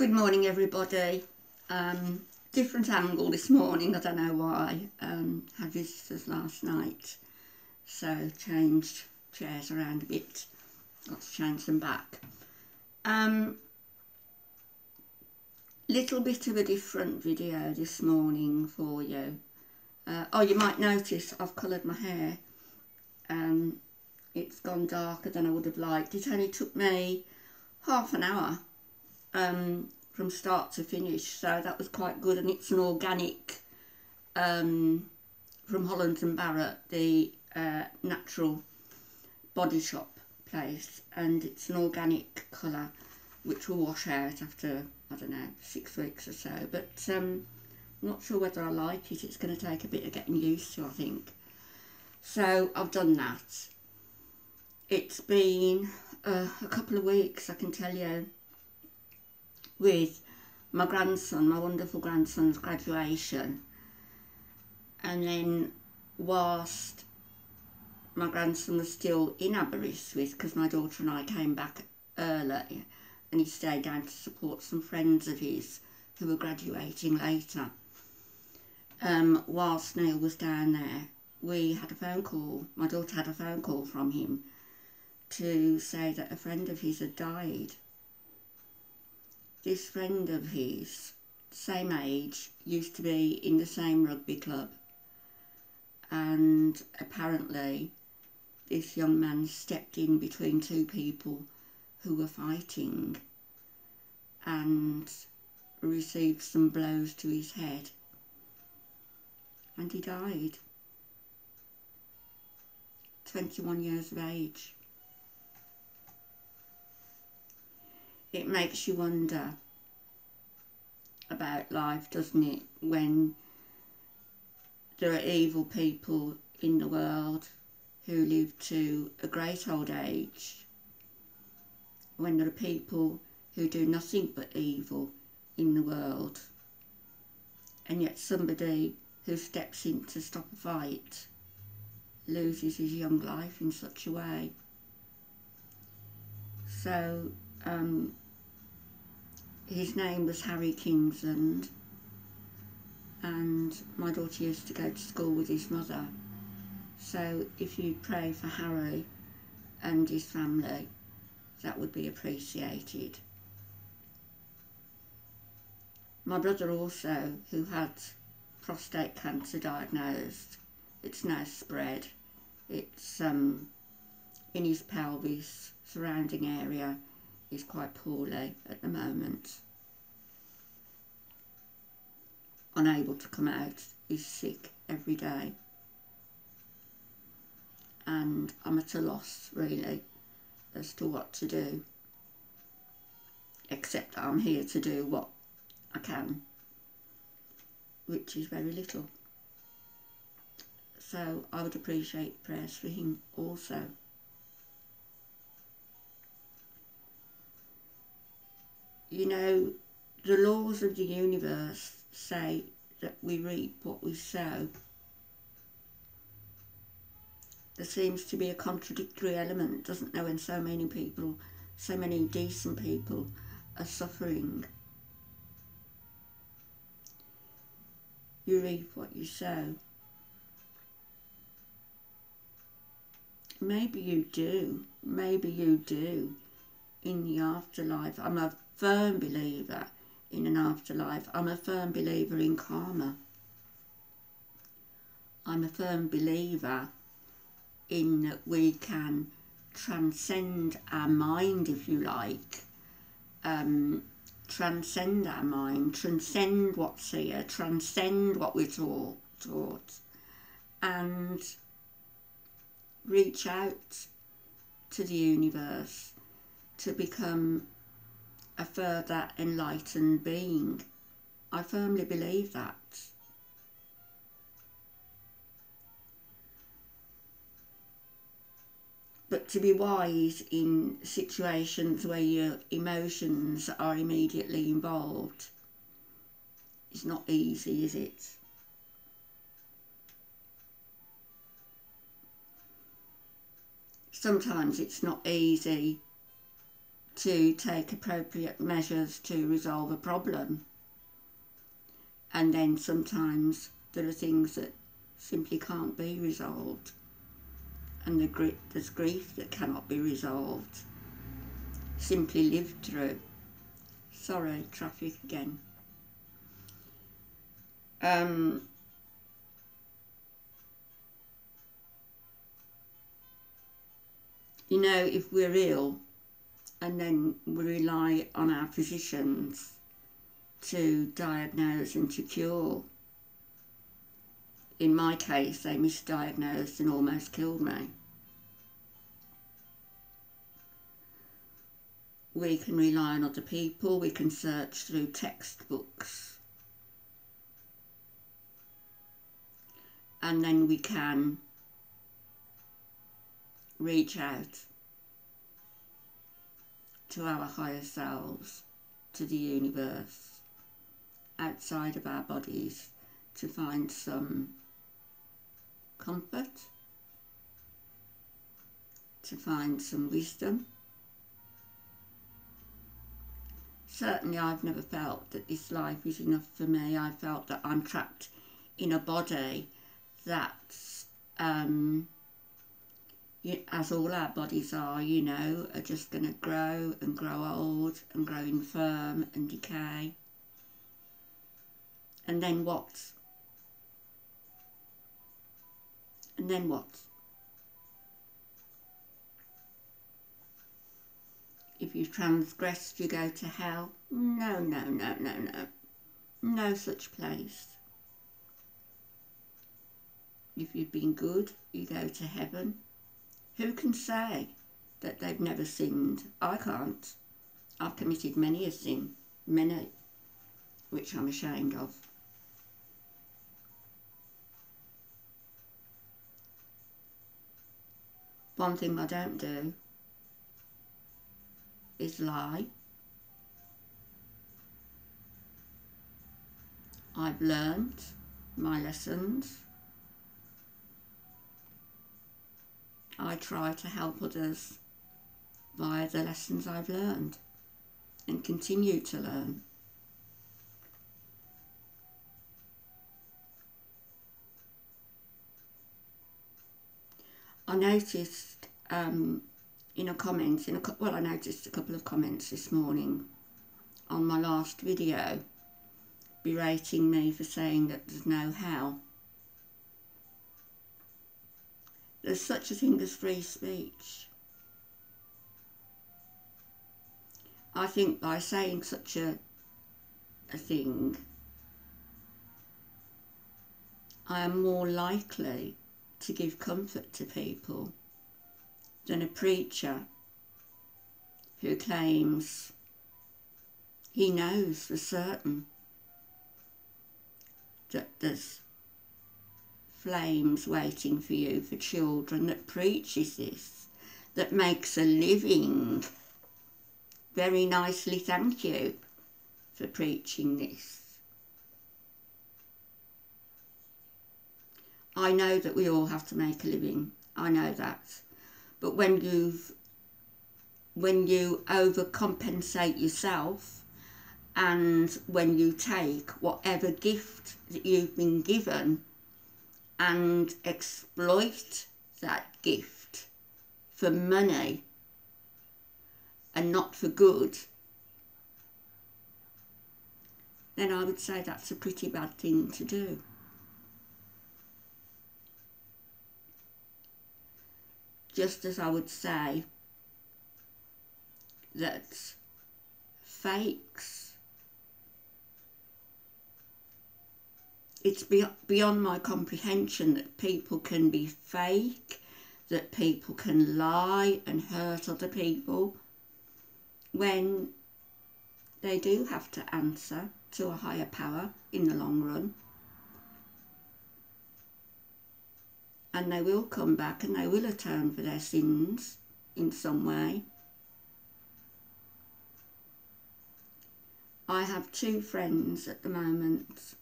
Good morning, everybody. Different angle this morning, I don't know why. Had visitors last night, so changed chairs around a bit. Got to change them back. Little bit of a different video this morning for you. You might notice I've coloured my hair. It's gone darker than I would have liked. It only took me half an hour from start to finish, so that was quite good. And it's an organic from Holland and Barrett, the natural body shop place, and it's an organic colour which will wash out after, I don't know, 6 weeks or so, but I'm not sure whether I like it. It's going to take a bit of getting used to, I think. So I've done that. It's been a couple of weeks, I can tell you, with my grandson, my wonderful grandson's graduation. And then whilst my grandson was still in Aberystwyth, because my daughter and I came back early, and he stayed down to support some friends of his who were graduating later. Whilst Neil was down there, we had a phone call, my daughter had a phone call from him to say that a friend of his had died. This friend of his, same age, used to be in the same rugby club, and apparently this young man stepped in between two people who were fighting and received some blows to his head, and he died. 21 years of age. It makes you wonder about life, doesn't it, when there are evil people in the world who live to a great old age, when there are people who do nothing but evil in the world, and yet somebody who steps in to stop a fight loses his young life in such a way. So his name was Harry Kingsland, and my daughter used to go to school with his mother. So if you pray for Harry and his family, that would be appreciated. My brother also, who had prostate cancer diagnosed, it's now spread. It's in his pelvis, surrounding area. He's quite poorly at the moment. Unable to come out. He's sick every day. And I'm at a loss, really, as to what to do. Except I'm here to do what I can, which is very little. So I would appreciate prayers for him also. You know, the laws of the universe say that we reap what we sow. There seems to be a contradictory element, doesn't there, when so many people, so many decent people are suffering. You reap what you sow. Maybe you do in the afterlife. I'm a firm believer in an afterlife. I'm a firm believer in karma. I'm a firm believer in that we can transcend our mind, if you like, transcend our mind, transcend what's here, transcend what we're taught, and reach out to the universe to become a further enlightened being. I firmly believe that. But to be wise in situations where your emotions are immediately involved is not easy, is it? Sometimes it's not easy to take appropriate measures to resolve a problem. And then sometimes there are things that simply can't be resolved, and there's grief that cannot be resolved, simply lived through. Sorry, traffic again. You know, if we're ill and then we rely on our physicians to diagnose and to cure, in my case they misdiagnosed and almost killed me. We can rely on other people, we can search through textbooks, and then we can reach out to our higher selves, to the universe, outside of our bodies, to find some comfort, to find some wisdom. Certainly I've never felt that this life is enough for me. I felt that I'm trapped in a body that's as all our bodies are, you know, are just going to grow and grow old and grow infirm and decay. And then what? And then what? If you've transgressed, you go to hell. No, no, no, no, no. No such place. If you've been good, you go to heaven. Who can say that they've never sinned? I can't. I've committed many a sin, many, which I'm ashamed of. One thing I don't do is lie. I've learnt my lessons. I try to help others via the lessons I've learned and continue to learn. I noticed I noticed a couple of comments this morning on my last video berating me for saying that there's no hell. There's such a thing as free speech. I think by saying such a thing, I am more likely to give comfort to people than a preacher who claims he knows for certain that there's flames waiting for you for children, that preaches this, that makes a living. Very nicely, thank you for preaching this. I know that we all have to make a living, I know that. But when you overcompensate yourself, and when you take whatever gift that you've been given and exploit that gift for money and not for good, then I would say that's a pretty bad thing to do. Just as I would say that fakes, it's beyond my comprehension that people can be fake, that people can lie and hurt other people when they do have to answer to a higher power in the long run. And they will come back and they will atone for their sins in some way. I have 2 friends at the moment,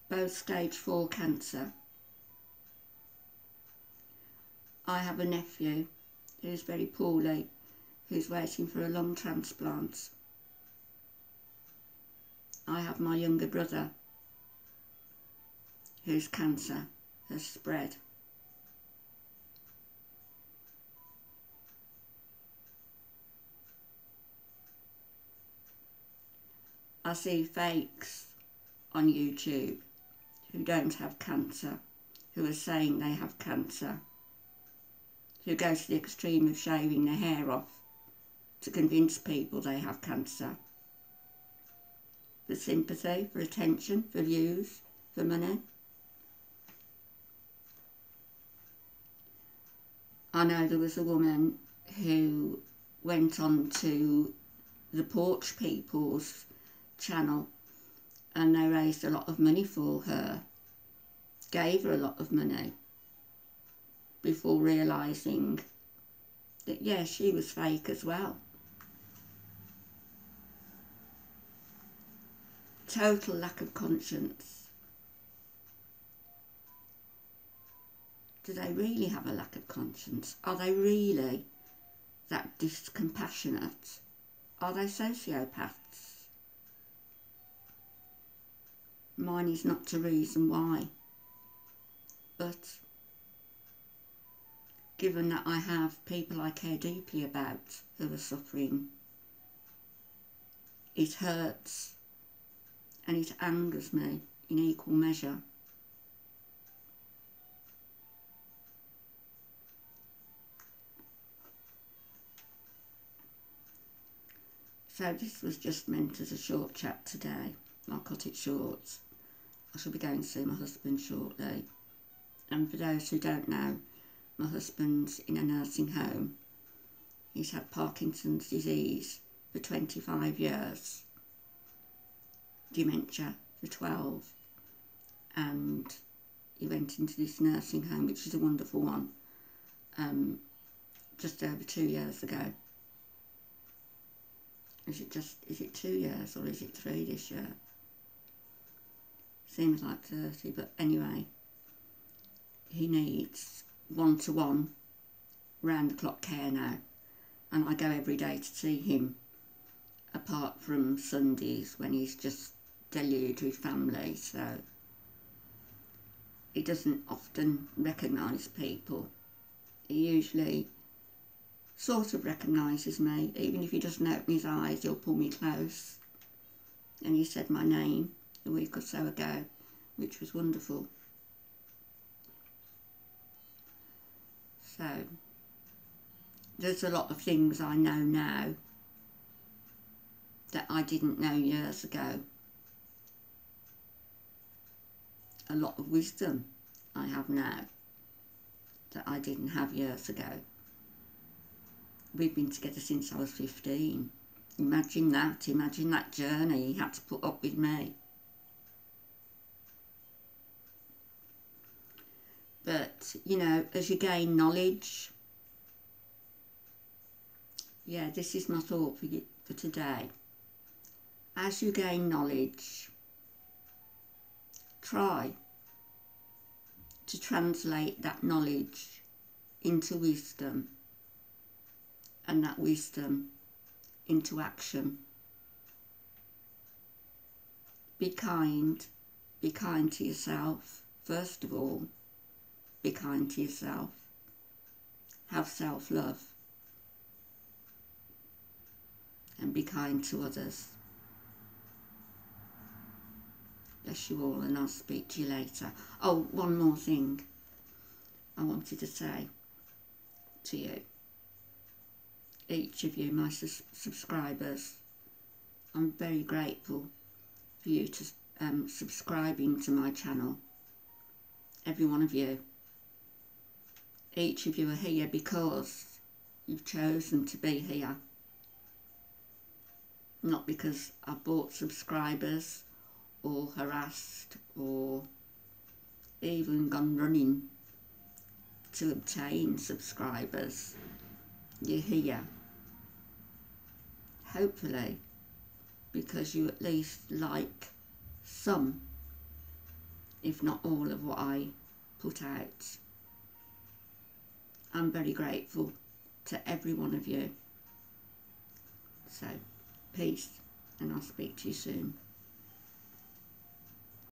both stage 4 cancer. I have a nephew who's very poorly, who's waiting for a lung transplant. I have my younger brother whose cancer has spread. I see fakes on YouTube who don't have cancer, who are saying they have cancer, who go to the extreme of shaving their hair off to convince people they have cancer. For sympathy, for attention, for views, for money. I know there was a woman who went on to the Porch People's channel and they raised a lot of money for her, gave her a lot of money before realising that, yeah, she was fake as well. Total lack of conscience. Do they really have a lack of conscience? Are they really that discompassionate? Are they sociopaths? Mine is not to reason why. But given that I have people I care deeply about who are suffering, it hurts and it angers me in equal measure. So this was just meant as a short chat today. I'll cut it short. I shall be going to see my husband shortly. And for those who don't know, my husband's in a nursing home. He's had Parkinson's disease for 25 years. Dementia for 12. And he went into this nursing home, which is a wonderful one, just over 2 years ago. Is it 2 years or is it 3 this year? Seems like 30, but anyway, he needs one-to-one round-the-clock care now, and I go every day to see him, apart from Sundays when he's just deluged with family, so he doesn't often recognise people. He usually sort of recognises me. Even if he doesn't open his eyes, he'll pull me close. And he said my name a week or so ago, which was wonderful. So there's a lot of things I know now that I didn't know years ago. A lot of wisdom I have now that I didn't have years ago. We've been together since I was 15. Imagine that journey he had to put up with me. But, you know, as you gain knowledge, yeah, this is my thought for you for today. As you gain knowledge, try to translate that knowledge into wisdom, and that wisdom into action. Be kind to yourself. First of all, be kind to yourself. Have self-love. And be kind to others. Bless you all, and I'll speak to you later. Oh, one more thing I wanted to say to you. Each of you, my subscribers, I'm very grateful for you to subscribing to my channel. Every one of you. Each of you are here because you've chosen to be here. Not because I've bought subscribers or harassed or even gone running to obtain subscribers. You're here. Hopefully, because you at least like some, if not all, of what I put out. I'm very grateful to every one of you. So, peace, and I'll speak to you soon.